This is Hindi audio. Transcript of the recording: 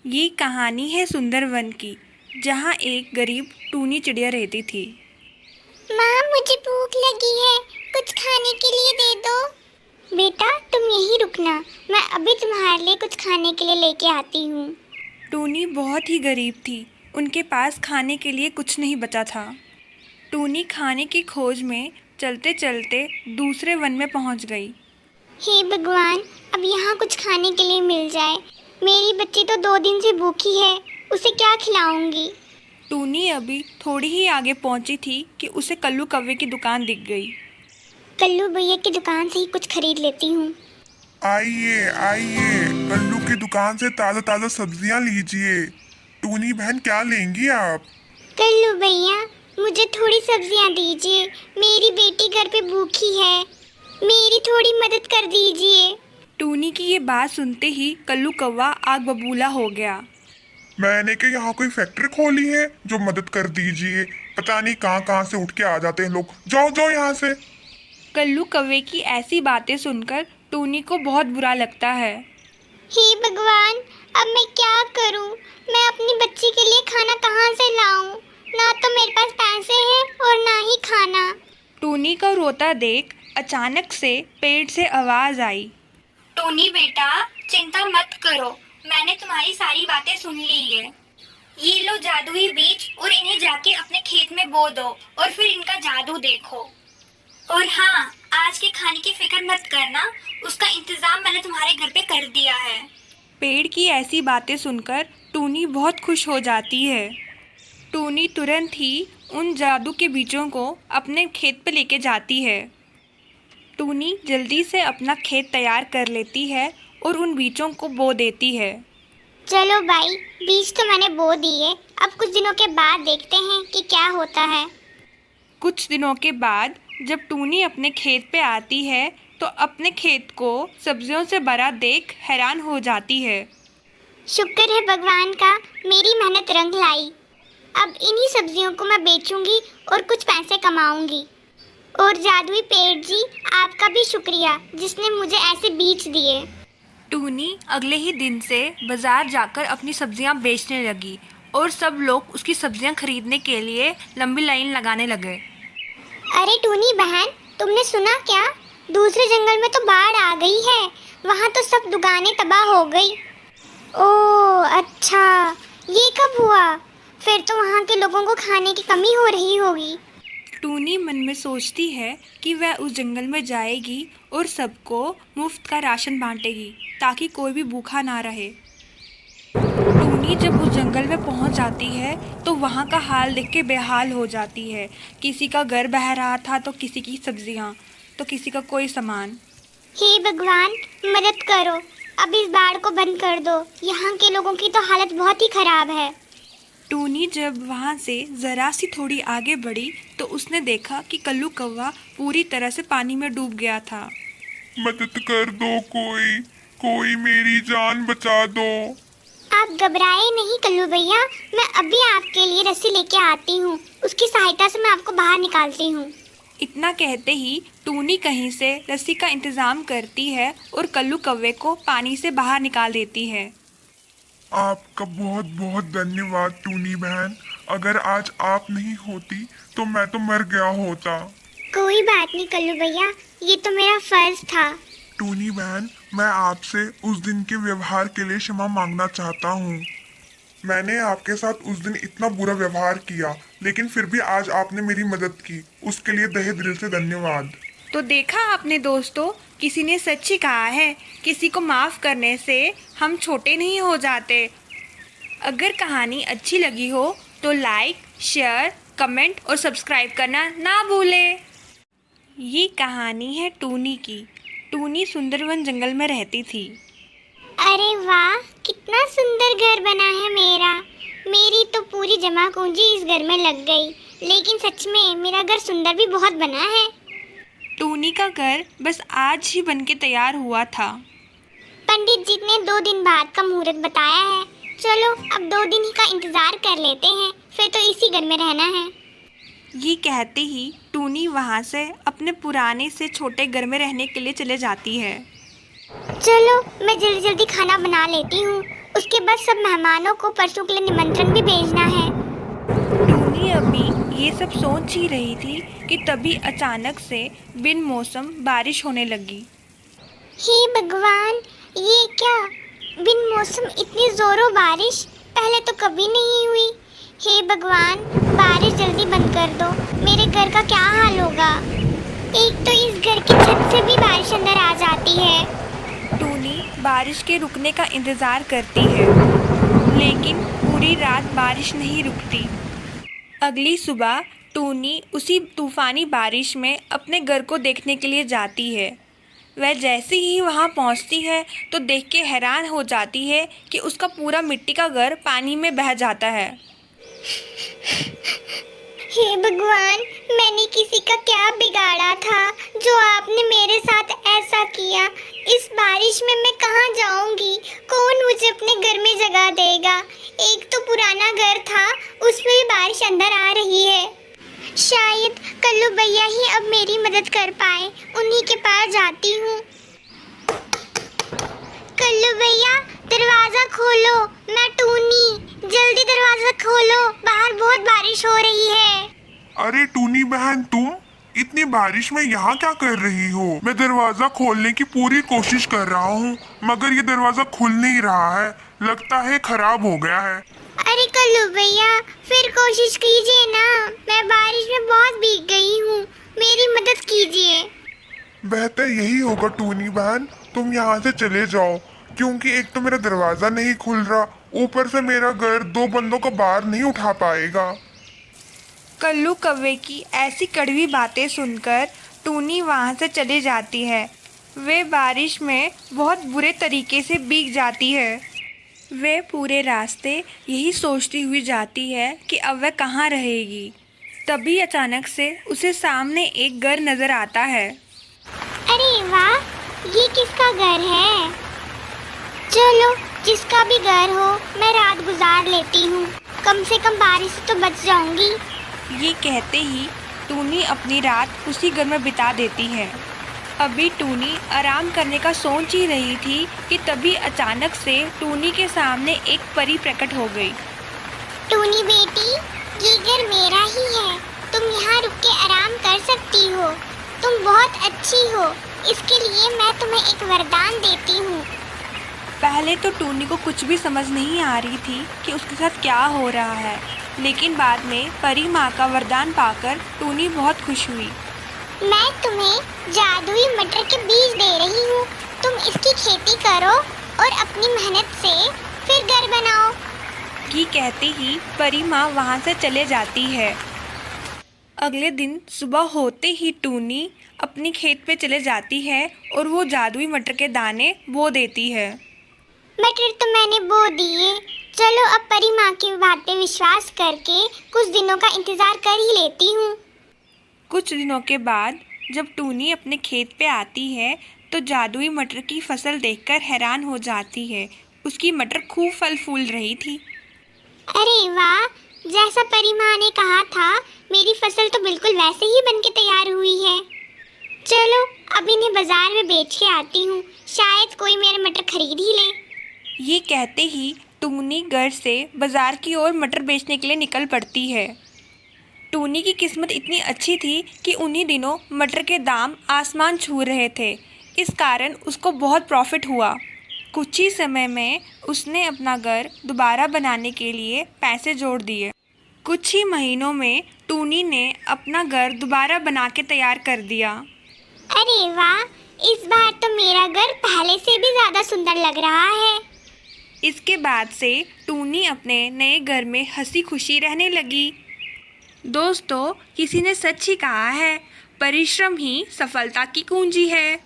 ये कहानी है सुंदर वन की, जहाँ एक गरीब टूनी चिड़िया रहती थी। माँ, मुझे भूख लगी है, कुछ खाने के लिए दे दो। बेटा, तुम यहीं रुकना, मैं अभी तुम्हारे लिए कुछ खाने के लिए लेके आती हूँ। टूनी बहुत ही गरीब थी, उनके पास खाने के लिए कुछ नहीं बचा था। टूनी खाने की खोज में चलते चलते दूसरे वन में पहुँच गई। हे भगवान, अब यहाँ कुछ खाने के लिए मिल जाए। मेरी बच्ची तो 2 दिन से भूखी है, उसे क्या खिलाऊंगी। टूनी अभी थोड़ी ही आगे पहुँची थी कि उसे कल्लू कौवे की दुकान दिख गई। कल्लू भैया की दुकान से ही कुछ खरीद लेती हूँ। आइए आइए, कल्लू की दुकान से ताज़ा ताज़ा सब्जियां लीजिए। टूनी बहन, क्या लेंगी आप? कल्लू भैया, मुझे थोड़ी सब्जियाँ दीजिए, मेरी बेटी घर पे भूखी है, मेरी थोड़ी मदद कर दीजिए। टूनी की ये बात सुनते ही कल्लू कौवा आग बबूला हो गया। मैंने क्या यहाँ कोई फैक्ट्री खोली है जो मदद कर दीजिए? पता नहीं कहाँ कहाँ से उठ के आ जाते हैं लोग। जाओ जाओ यहाँ से। कल्लू कौवे की ऐसी बातें सुनकर टूनी को बहुत बुरा लगता है। हे भगवान, अब मैं क्या करूं? मैं अपनी बच्ची के लिए खाना कहाँ से लाऊं? ना तो मेरे पास पैसे हैं और ना ही खाना। टूनी को रोता देख अचानक से पेड़ से आवाज आई। टोनी बेटा, चिंता मत करो, मैंने तुम्हारी सारी बातें सुन ली है। ये लो जादुई बीज और इन्हें जाके अपने खेत में बो दो और फिर इनका जादू देखो। और हाँ, आज के खाने की फिक्र मत करना, उसका इंतजाम मैंने तुम्हारे घर पे कर दिया है। पेड़ की ऐसी बातें सुनकर टूनी बहुत खुश हो जाती है। टूनी तुरंत ही उन जादू के बीजों को अपने खेत पे लेके जाती है। टूनी जल्दी से अपना खेत तैयार कर लेती है और उन बीजों को बो देती है। चलो भाई, बीज तो मैंने बो दिए, अब कुछ दिनों के बाद देखते हैं कि क्या होता है। कुछ दिनों के बाद जब टूनी अपने खेत पे आती है तो अपने खेत को सब्जियों से भरा देख हैरान हो जाती है। शुक्र है भगवान का, मेरी मेहनत रंग लाई। अब इन्हीं सब्जियों को मैं बेचूंगी और कुछ पैसे कमाऊंगी। और जादुई पेड़ जी, आपका भी शुक्रिया जिसने मुझे ऐसे बीज दिए। टूनी अगले ही दिन से बाजार जाकर अपनी सब्जियां बेचने लगी और सब लोग उसकी सब्जियां खरीदने के लिए लंबी लाइन लगाने लगे। अरे टूनी बहन, तुमने सुना क्या? दूसरे जंगल में तो बाढ़ आ गई है, वहाँ तो सब दुकानें तबाह हो गई। ओह अच्छा, ये कब हुआ? फिर तो वहाँ के लोगों को खाने की कमी हो रही होगी। टूनी मन में सोचती है कि वह उस जंगल में जाएगी और सबको मुफ्त का राशन बांटेगी ताकि कोई भी भूखा ना रहे। टूनी जब उस जंगल में पहुंच जाती है तो वहां का हाल देख के बेहाल हो जाती है। किसी का घर बह रहा था तो किसी की सब्जियां, तो किसी का कोई सामान। हे भगवान, मदद करो, अब इस बाढ़ को बंद कर दो, यहाँ के लोगों की तो हालत बहुत ही खराब है। टूनी जब वहाँ से ज़रा सी थोड़ी आगे बढ़ी तो उसने देखा कि कल्लू कौवा पूरी तरह से पानी में डूब गया था। मदद कर दो, कोई कोई मेरी जान बचा दो। आप घबराए नहीं कल्लू भैया, मैं अभी आपके लिए रस्सी लेके आती हूँ, उसकी सहायता से मैं आपको बाहर निकालती हूँ। इतना कहते ही टूनी कहीं से रस्सी का इंतज़ाम करती है और कल्लू कौवे को पानी से बाहर निकाल देती है। आपका बहुत बहुत धन्यवाद टूनी बहन। अगर आज आप नहीं होती तो मैं तो मर गया होता। कोई बात नहीं कल्लू भैया, ये तो मेरा फर्ज था। टूनी बहन, मैं आपसे उस दिन के व्यवहार के लिए क्षमा मांगना चाहता हूँ। मैंने आपके साथ उस दिन इतना बुरा व्यवहार किया, लेकिन फिर भी आज आपने मेरी मदद की, उसके लिए तहे दिल से धन्यवाद। तो देखा आपने दोस्तों, किसी ने सच ही कहा है, किसी को माफ़ करने से हम छोटे नहीं हो जाते। अगर कहानी अच्छी लगी हो तो लाइक, शेयर, कमेंट और सब्सक्राइब करना ना भूलें। ये कहानी है टूनी की। टूनी सुंदरवन जंगल में रहती थी। अरे वाह, कितना सुंदर घर बना है मेरा। मेरी तो पूरी जमा पूंजी इस घर में लग गई, लेकिन सच में मेरा घर सुंदर भी बहुत बना है। टूनी का घर बस आज ही बनके तैयार हुआ था। पंडित जी ने 2 दिन बाद का मुहूर्त बताया है। चलो अब 2 दिन ही का इंतजार कर लेते हैं, फिर तो इसी घर में रहना है। ये कहते ही टूनी वहाँ से अपने पुराने से छोटे घर में रहने के लिए चले जाती है। चलो मैं जल्दी जल्दी खाना बना लेती हूँ, उसके बाद सब मेहमानों को परसों के लिए निमंत्रण भी भेजना है। टूनी अभी ये सब सोच ही रही थी कि तभी अचानक से बिन मौसम बारिश होने लगी। हे भगवान, ये क्या बिन मौसम इतनी जोरों बारिश पहले तो कभी नहीं हुई। हे भगवान, बारिश जल्दी बंद कर दो, मेरे घर का क्या हाल होगा। एक तो इस घर की छत से भी बारिश अंदर आ जाती है। टूनी बारिश के रुकने का इंतज़ार करती है, लेकिन पूरी रात बारिश नहीं रुकती। अगली सुबह टूनी उसी तूफ़ानी बारिश में अपने घर को देखने के लिए जाती है। वह जैसे ही वहां पहुंचती है तो देख के हैरान हो जाती है कि उसका पूरा मिट्टी का घर पानी में बह जाता है। हे भगवान, मैंने किसी का क्या बिगाड़ा था जो आपने मेरे साथ ऐसा किया। इस बारिश में मैं कहाँ जाऊंगी? कौन मुझे अपने घर में जगह देगा? एक तो पुराना घर था, उसमें भी बारिश अंदर आ रही है। शायद कल्लू भैया ही अब मेरी मदद कर पाए, उन्हीं के पास जाती हूँ। कल्लू भैया, दरवाजा खोलो, मैं टूनी, जल्दी दरवाजा खोलो, बाहर बहुत बारिश हो रही है। अरे टूनी बहन, तुम इतनी बारिश में यहाँ क्या कर रही हो? मैं दरवाजा खोलने की पूरी कोशिश कर रहा हूँ, मगर ये दरवाजा खुल नहीं रहा है। लगता है खराब हो गया है। अरे कल्लू भैया, फिर कोशिश कीजिए ना, मैं बारिश में बहुत भीग गई हूँ, मेरी मदद कीजिए। बेहतर यही होगा टूनी बहन, तुम यहाँ से चले जाओ, क्योंकि एक तो मेरा दरवाजा नहीं खुल रहा, ऊपर से मेरा घर 2 बंदों को बाहर नहीं उठा पाएगा। कल्लू कौवे की ऐसी कड़वी बातें सुनकर टूनी वहाँ से चली जाती है। वे बारिश में बहुत बुरे तरीके से भीग जाती है। वे पूरे रास्ते यही सोचती हुई जाती है कि अब वह कहाँ रहेगी। तभी अचानक से उसे सामने एक घर नज़र आता है। अरे वाह, ये किसका घर है? चलो, जिसका भी घर हो, मैं रात गुजार लेती हूँ, कम से कम बारिश से तो बच जाऊंगी। ये कहते ही टूनी अपनी रात उसी घर में बिता देती है। अभी टूनी आराम करने का सोच ही रही थी कि तभी अचानक से टूनी के सामने एक परी प्रकट हो गई। टूनी बेटी, ये घर मेरा ही है, तुम यहाँ रुक के आराम कर सकती हो, तुम बहुत अच्छी हो, इसके लिए मैं तुम्हें एक वरदान देती हूँ। पहले तो टूनी को कुछ भी समझ नहीं आ रही थी कि उसके साथ क्या हो रहा है, लेकिन बाद में परी माँ का वरदान पाकर टूनी बहुत खुश हुई। मैं तुम्हें जादुई मटर के बीज दे रही हूँ, तुम इसकी खेती करो और अपनी मेहनत से फिर घर बनाओ। ये कहते ही परी माँ वहाँ से चले जाती है। अगले दिन सुबह होते ही टूनी अपनी खेत पे चले जाती है और वो जादुई मटर के दाने बो देती है। मटर तो मैंने बो दिए, चलो अब परी माँ की बात पे विश्वास करके कुछ दिनों का इंतजार कर ही लेती हूँ। कुछ दिनों के बाद जब टूनी अपने खेत पे आती है तो जादुई मटर की फसल देखकर हैरान हो जाती है। उसकी मटर खूब फल फूल रही थी। अरे वाह, जैसा परी माँ ने कहा था, मेरी फसल तो बिल्कुल वैसे ही बनके तैयार हुई है। चलो अब इन्हें बाजार में बेच के आती हूँ, शायद कोई मेरे मटर खरीद ही ले। ये कहते ही टूनी घर से बाजार की ओर मटर बेचने के लिए निकल पड़ती है। टूनी की किस्मत इतनी अच्छी थी कि उन्हीं दिनों मटर के दाम आसमान छू रहे थे, इस कारण उसको बहुत प्रॉफिट हुआ। कुछ ही समय में उसने अपना घर दोबारा बनाने के लिए पैसे जोड़ दिए। कुछ ही महीनों में टूनी ने अपना घर दोबारा बना के तैयार कर दिया। अरे वाह, इस बार तो मेरा घर पहले से भी ज़्यादा सुंदर लग रहा है। इसके बाद से टूनी अपने नए घर में हंसी खुशी रहने लगी। दोस्तों, किसी ने सच ही कहा है, परिश्रम ही सफलता की कुंजी है।